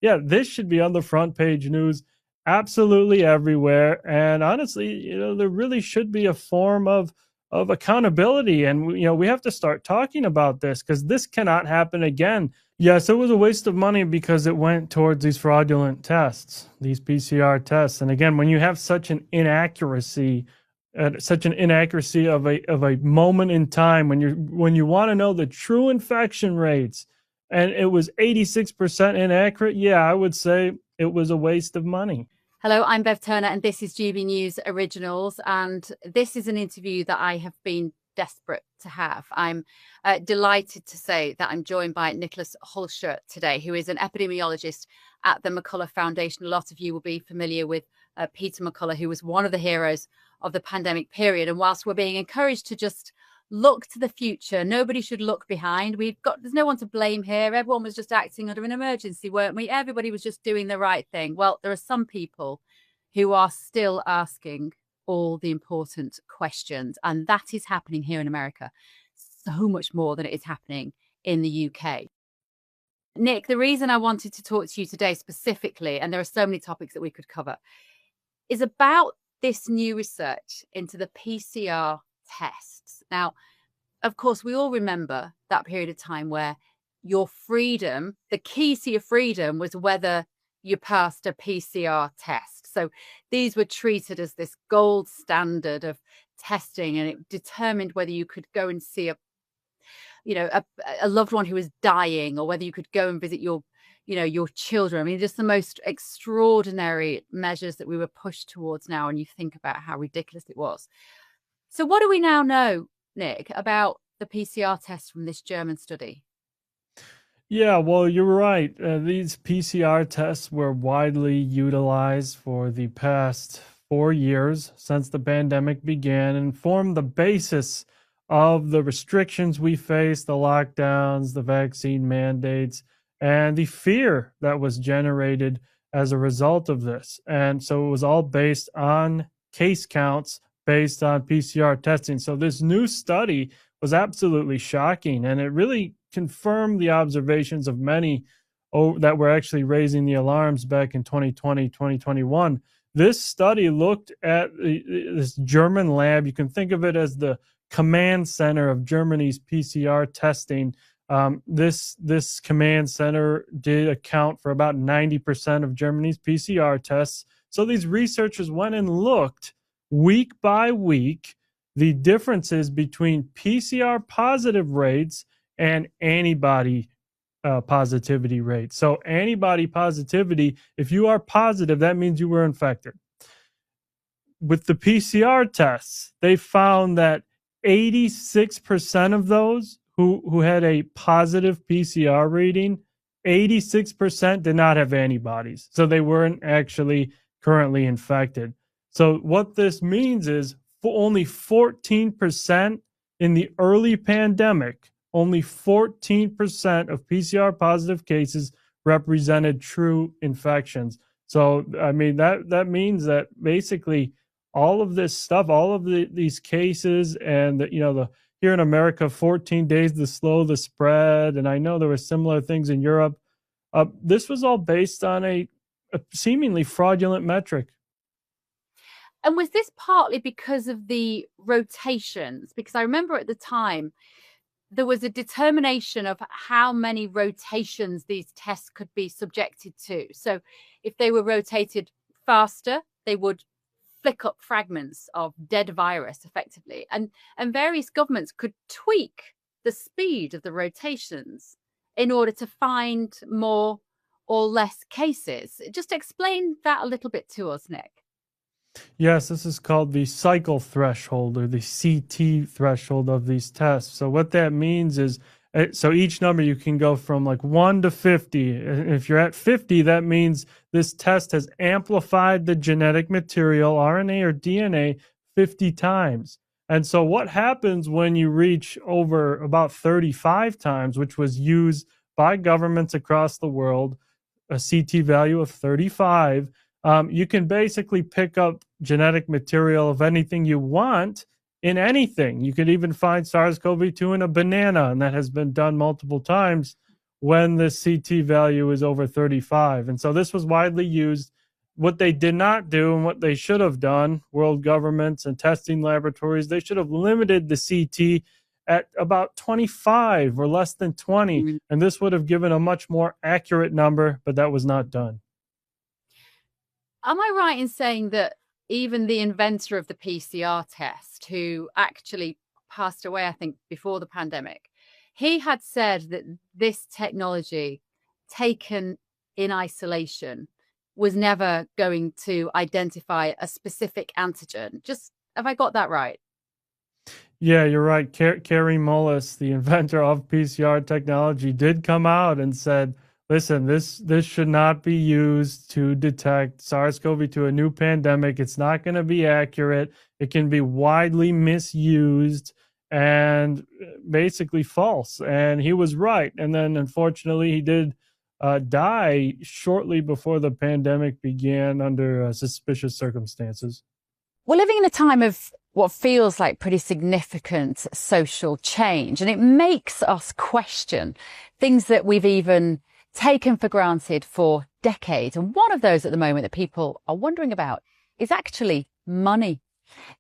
yeah, this should be on the front page news absolutely everywhere. And honestly, there really should be a form of accountability. And we have to start talking about this because this cannot happen again. Yes, it was a waste of money because it went towards these fraudulent tests, these PCR tests. And again, when you have such an inaccuracy, of a moment in time, when you want to know the true infection rates, and it was 86% inaccurate, yeah, I would say it was a waste of money. Hello, I'm Bev Turner, and this is GB News Originals. And this is an interview that I have been desperate to have. I'm delighted to say that I'm joined by Nicolas Hulscher today, who is an epidemiologist at the McCullough Foundation. A lot of you will be familiar with Peter McCullough, who was one of the heroes of the pandemic period. And whilst we're being encouraged to just look to the future, nobody should look behind. There's no one to blame here. Everyone was just acting under an emergency, weren't we? Everybody was just doing the right thing. Well, there are some people who are still asking all the important questions, and that is happening here in America so much more than it is happening in the UK. Nick, the reason I wanted to talk to you today specifically, and there are so many topics that we could cover, is about this new research into the PCR tests. Now, of course, we all remember that period of time where your freedom, the key to your freedom, was whether you passed a PCR test. So these were treated as this gold standard of testing, and it determined whether you could go and see a loved one who was dying, or whether you could go and visit your children. I mean, just the most extraordinary measures that we were pushed towards now. And you think about how ridiculous it was. So what do we now know, Nick, about the PCR test from this German study? Yeah, well, you're right. These PCR tests were widely utilized for the past 4 years since the pandemic began and formed the basis of the restrictions we face, the lockdowns, the vaccine mandates, and the fear that was generated as a result of this. And so it was all based on case counts based on PCR testing. So this new study was absolutely shocking, and it really confirmed the observations of many that were actually raising the alarms back in 2020, 2021. This study looked at this German lab. You can think of it as the command center of Germany's PCR testing. This command center did account for about 90% of Germany's PCR tests. So these researchers went and looked week by week the differences between PCR positive rates and antibody positivity rates. So antibody positivity, if you are positive, that means you were infected. With the PCR tests, they found that 86% of those who had a positive PCR reading, 86% did not have antibodies. So they weren't actually currently infected. So what this means is only 14% in the early pandemic, only 14% of PCR positive cases represented true infections. So, I mean, that means that basically all of this stuff, all of these cases, and here in America, 14 days to slow the spread, and I know there were similar things in Europe. This was all based on a seemingly fraudulent metric. And was this partly because of the rotations? Because I remember at the time, there was a determination of how many rotations these tests could be subjected to. So if they were rotated faster, they would flick up fragments of dead virus effectively. And various governments could tweak the speed of the rotations in order to find more or less cases. Just explain that a little bit to us, Nick. Yes, this is called the cycle threshold, or the CT threshold of these tests. So what that means is, so each number you can go from like 1 to 50. If you're at 50, that means this test has amplified the genetic material, RNA or DNA, 50 times. And so what happens when you reach over about 35 times, which was used by governments across the world, a CT value of 35, you can basically pick up genetic material of anything you want in anything. You could even find SARS-CoV-2 in a banana, and that has been done multiple times. when the CT value is over 35. And so this was widely used. What they did not do and what they should have done, world governments and testing laboratories, they should have limited the CT at about 25 or less than 20. Mm. And this would have given a much more accurate number, but that was not done. Am I right in saying that even the inventor of the PCR test, who actually passed away, I think, before the pandemic, he had said that this technology taken in isolation was never going to identify a specific antigen? Just, have I got that right? Yeah, you're right. Kerry Mullis, the inventor of PCR technology, did come out and said, listen, this should not be used to detect SARS-CoV-2, a new pandemic. It's not going to be accurate. It can be widely misused and basically false. And he was right. And then, unfortunately, he did die shortly before the pandemic began under suspicious circumstances. We're living in a time of what feels like pretty significant social change, and it makes us question things that we've even taken for granted for decades. And one of those at the moment that people are wondering about is actually money.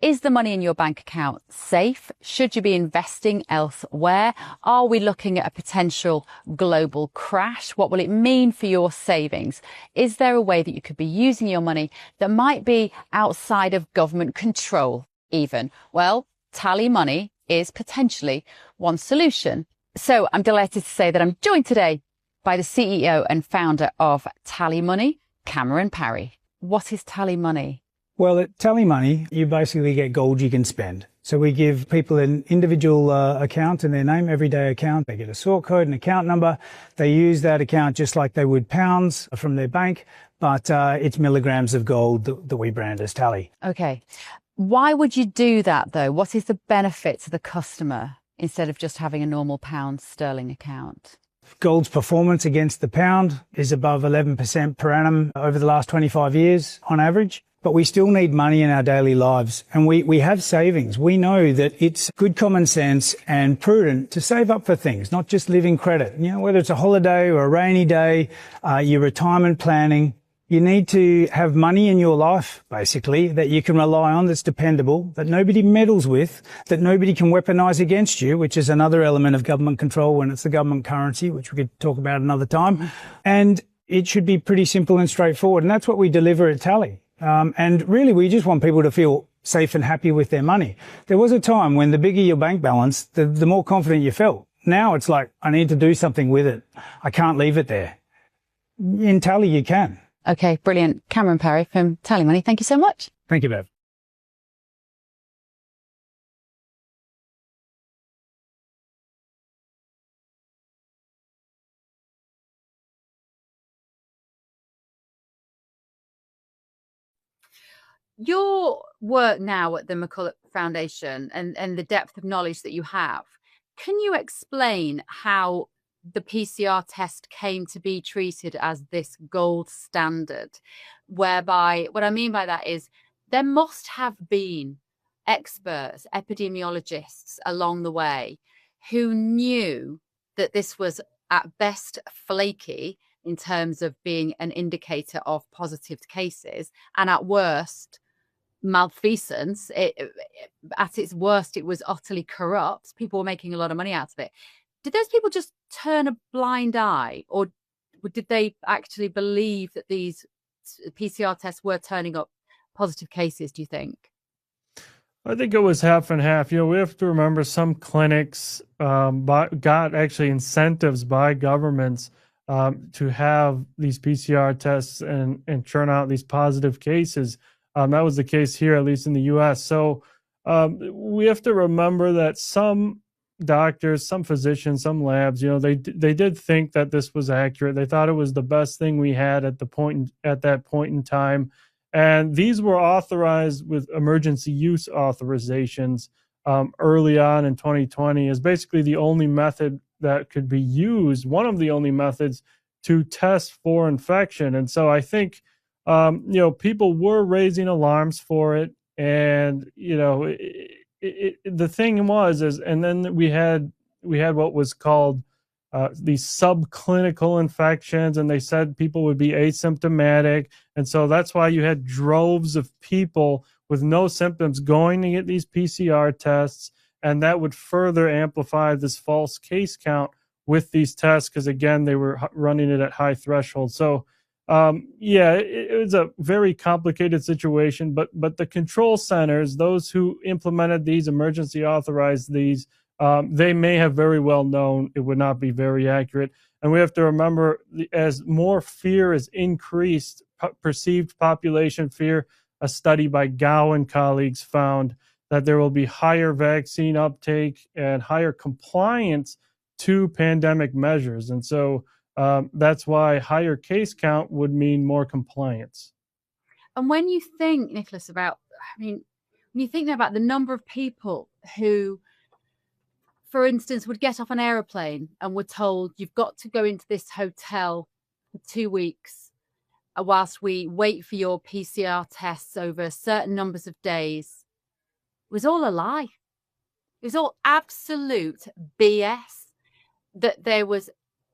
Is the money in your bank account safe? Should you be investing elsewhere? Are we looking at a potential global crash? What will it mean for your savings? Is there a way that you could be using your money that might be outside of government control even? Well, Tally Money is potentially one solution. So I'm delighted to say that I'm joined today by the CEO and founder of Tally Money, Cameron Parry. What is Tally Money? Well, at Tally Money, you basically get gold you can spend. So we give people an individual account in their name, everyday account. They get a sort code, an account number. They use that account just like they would pounds from their bank, but it's milligrams of gold that we brand as Tally. Okay. Why would you do that, though? What is the benefit to the customer instead of just having a normal pound sterling account? Gold's performance against the pound is above 11% per annum over the last 25 years on average. But we still need money in our daily lives, and we have savings. We know that it's good common sense and prudent to save up for things, not just live in credit. You know, whether it's a holiday or a rainy day, your retirement planning, you need to have money in your life, basically, that you can rely on, that's dependable, that nobody meddles with, that nobody can weaponize against you, which is another element of government control when it's the government currency, which we could talk about another time. And it should be pretty simple and straightforward, and that's what we deliver at Tally. And really, we just want people to feel safe and happy with their money. There was a time when the bigger your bank balance, the more confident you felt. Now it's like, I need to do something with it. I can't leave it there. In Tally, you can. Okay, brilliant. Cameron Parry from Tally Money, thank you so much. Thank you, Bev. Your work now at the McCulloch Foundation and the depth of knowledge that you have, can you explain how the PCR test came to be treated as this gold standard? Whereby, what I mean by that is there must have been experts, epidemiologists along the way who knew that this was at best flaky in terms of being an indicator of positive cases, and at worst, malfeasance. At its worst, it was utterly corrupt. People were making a lot of money out of it. Did those people just turn a blind eye, or did they actually believe that these PCR tests were turning up positive cases, do you think? I think it was half and half. You know, we have to remember some clinics got actually incentives by governments to have these PCR tests and churn out these positive cases. That was the case here, at least in the U.S. So we have to remember that some doctors, some physicians, some labs, you know, they did think that this was accurate. They thought it was the best thing we had at that point in time. And these were authorized with emergency use authorizations early on in 2020 as basically the only method that could be used, one of the only methods to test for infection. And so I think, you know, people were raising alarms for it. And, you know, the thing was, and then we had what was called these subclinical infections, and they said people would be asymptomatic. And so that's why you had droves of people with no symptoms going to get these PCR tests. And that would further amplify this false case count with these tests, because again, they were running it at high thresholds. So yeah, it was a very complicated situation, but the control centers, those who implemented these, emergency authorized these, they may have very well known it would not be very accurate. And we have to remember, as more fear is increased, perceived population fear, a study by Gao and colleagues found that there will be higher vaccine uptake and higher compliance to pandemic measures. And so that's why higher case count would mean more compliance. And when you think, Nicolas, about, I mean, when you think about the number of people who, for instance, would get off an aeroplane and were told, you've got to go into this hotel for 2 weeks whilst we wait for your PCR tests over certain numbers of days, it was all a lie. It was all absolute BS. That there's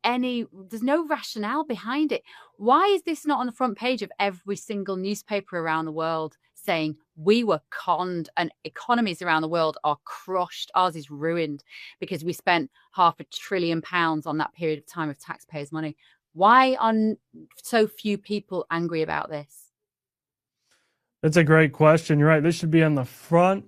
no rationale behind it. Why is this not on the front page of every single newspaper around the world saying we were conned and economies around the world are crushed? Ours is ruined because we spent £500 billion on that period of time of taxpayers' money. Why are so few people angry about this? That's a great question. You're right. This should be on the front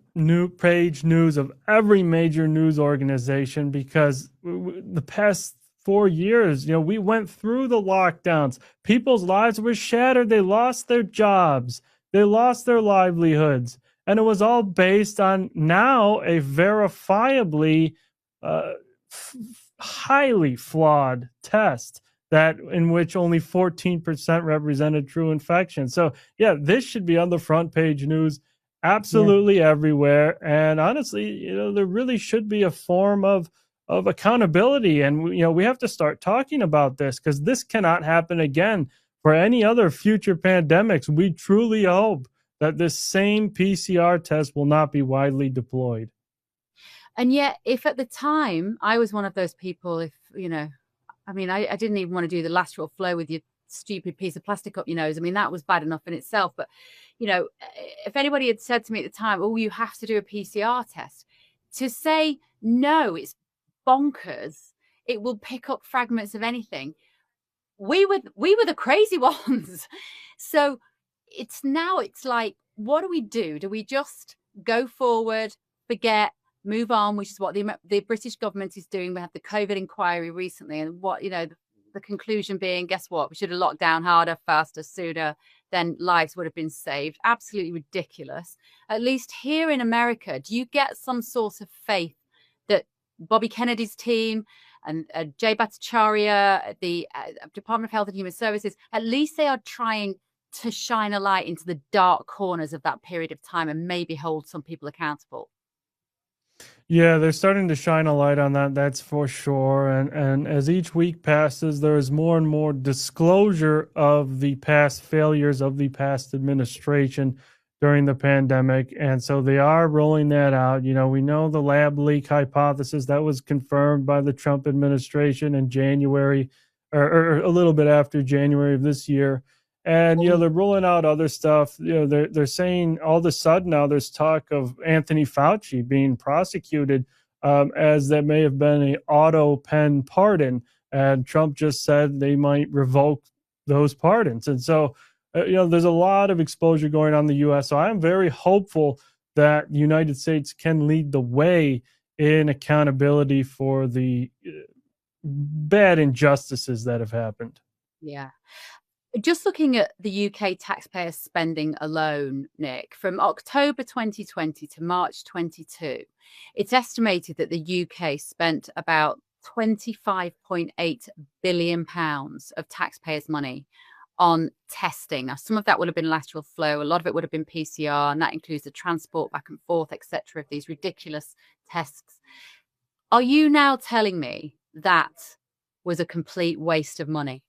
page news of every major news organization, because the past 4 years, we went through the lockdowns. People's lives were shattered. They lost their jobs. They lost their livelihoods. And it was all based on now a verifiably highly flawed test in which only 14% represented true infection. So yeah, this should be on the front page news absolutely everywhere. And honestly, there really should be a form of accountability. And we have to start talking about this, because this cannot happen again for any other future pandemics. We truly hope that this same PCR test will not be widely deployed. And yet, if at the time I was one of those people, I didn't even want to do the lateral flow with your stupid piece of plastic up your nose. I mean, that was bad enough in itself. But, if anybody had said to me at the time, oh, you have to do a PCR test, to say, no, it's bonkers, it will pick up fragments of anything. We were the crazy ones. So it's like, what do? Do we just go forward, forget, move on, which is what the British government is doing? We had the COVID inquiry recently, and what, the conclusion being, guess what? We should have locked down harder, faster, sooner, then lives would have been saved. Absolutely ridiculous. At least here in America, do you get some sort of faith that Bobby Kennedy's team and Jay Bhattacharya, the Department of Health and Human Services, at least they are trying to shine a light into the dark corners of that period of time and maybe hold some people accountable? Yeah, they're starting to shine a light on that, that's for sure. And as each week passes, there is more and more disclosure of the past failures of the past administration during the pandemic. And so they are rolling that out. We know the lab leak hypothesis that was confirmed by the Trump administration in January, or a little bit after January of this year. And, they're rolling out other stuff. They're saying all of a sudden now there's talk of Anthony Fauci being prosecuted as that may have been an auto pen pardon. And Trump just said they might revoke those pardons. And so, there's a lot of exposure going on in the U.S. So I'm very hopeful that the United States can lead the way in accountability for the bad injustices that have happened. Yeah. Just looking at the UK taxpayer spending alone, Nick, from October 2020 to March 22, it's estimated that the UK spent about £25.8 billion of taxpayers' money on testing. Now, some of that would have been lateral flow, a lot of it would have been PCR, and that includes the transport back and forth, etc., of these ridiculous tests. Are you now telling me that was a complete waste of money?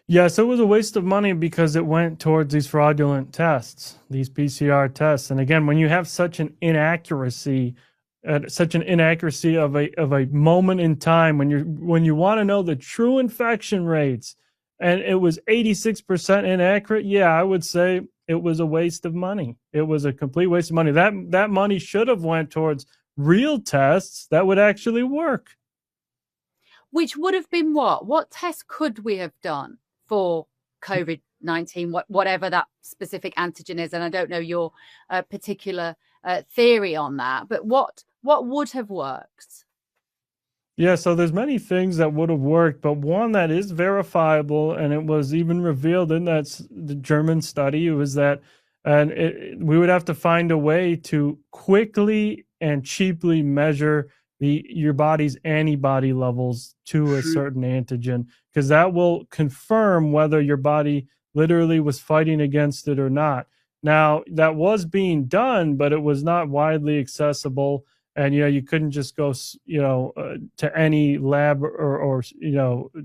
Yes, it was a waste of money because it went towards these fraudulent tests, these PCR tests. And again, when you have such an inaccuracy at such an inaccuracy of a moment in time when you want to know the true infection rates, and it was 86% inaccurate. Yeah, I would say it was a waste of money. It was a complete waste of money. That money should have went towards real tests that would actually work. Which would have been what? What tests could we have done for COVID-19, whatever that specific antigen is? And I don't know your particular theory on that, but what would have worked? Yeah, so there's many things that would have worked, but one that is verifiable, and it was even revealed in the German study, was that, we would have to find a way to quickly and cheaply measure your body's antibody levels to a certain antigen, because that will confirm whether your body literally was fighting against it or not. Now, that was being done, but it was not widely accessible. And you couldn't just go to any lab or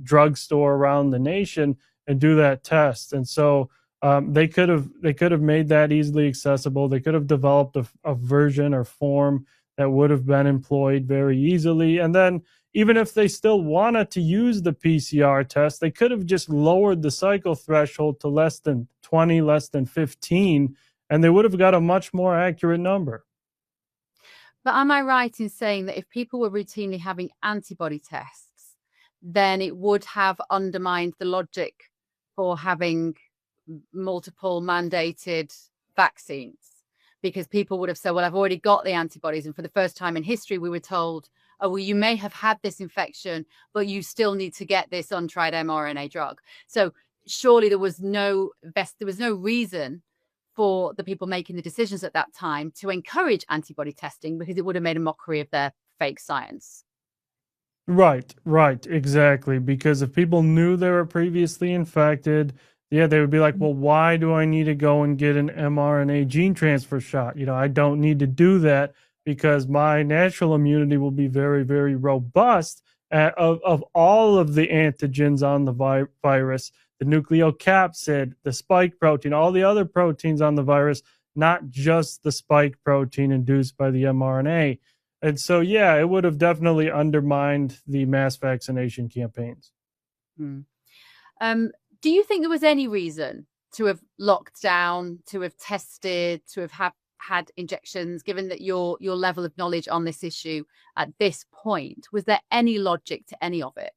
drugstore around the nation and do that test. And so they could have made that easily accessible. They could have developed a version or form that would have been employed very easily. And then even if they still wanted to use the PCR test, they could have just lowered the cycle threshold to less than 20, less than 15, and they would have got a much more accurate number. But am I right in saying that if people were routinely having antibody tests, then it would have undermined the logic for having multiple mandated vaccines? Because people would have said, well, I've already got the antibodies. And for the first time in history, we were told, oh, well, you may have had this infection, but you still need to get this untried mRNA drug. So surely there was no reason for the people making the decisions at that time to encourage antibody testing, because it would have made a mockery of their fake science. Right, exactly. Because if people knew they were previously infected, yeah, they would be like, well, why do I need to go and get an mRNA gene transfer shot? I don't need to do that because my natural immunity will be very, very robust of all of the antigens on the virus, the nucleocapsid, the spike protein, all the other proteins on the virus, not just the spike protein induced by the mRNA. And so, yeah, it would have definitely undermined the mass vaccination campaigns. Do you think there was any reason to have locked down, to have tested, to have had injections, given that your level of knowledge on this issue at this point? Was there any logic to any of it?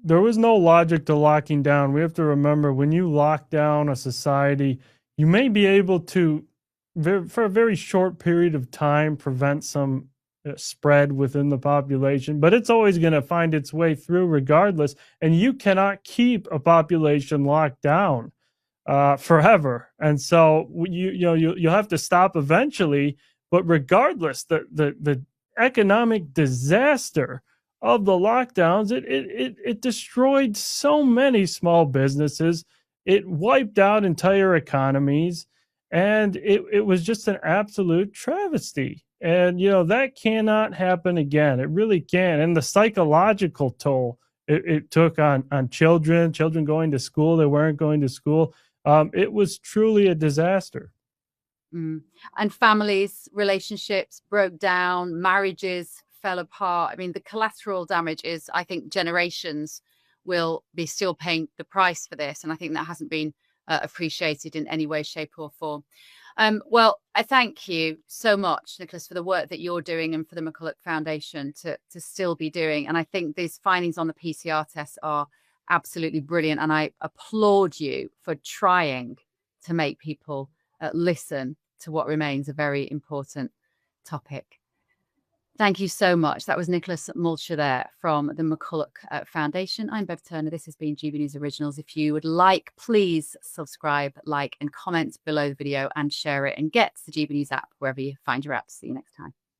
There was no logic to locking down. We have to remember, when you lock down a society, you may be able to, for a very short period of time, prevent some spread within the population, but it's always going to find its way through regardless. And you cannot keep a population locked down forever. And so you'll have to stop eventually. But regardless, the economic disaster of the lockdowns, it destroyed so many small businesses. It wiped out entire economies, and it was just an absolute travesty. And that cannot happen again. It really can. And the psychological toll it took on children going to school, they weren't going to school. It was truly a disaster. And families, relationships broke down, marriages fell apart. I mean, the collateral damage is, I think, generations will be still paying the price for this. And I think that hasn't been appreciated in any way, shape or form. Well, I thank you so much, Nicolas, for the work that you're doing and for the McCulloch Foundation to still be doing. And I think these findings on the PCR tests are absolutely brilliant. And I applaud you for trying to make people listen to what remains a very important topic. Thank you so much. That was Nicolas Hulscher there from the McCulloch Foundation. I'm Bev Turner. This has been GB News Originals. If you would like, please subscribe, like, and comment below the video and share it, and get the GB News app wherever you find your apps. See you next time.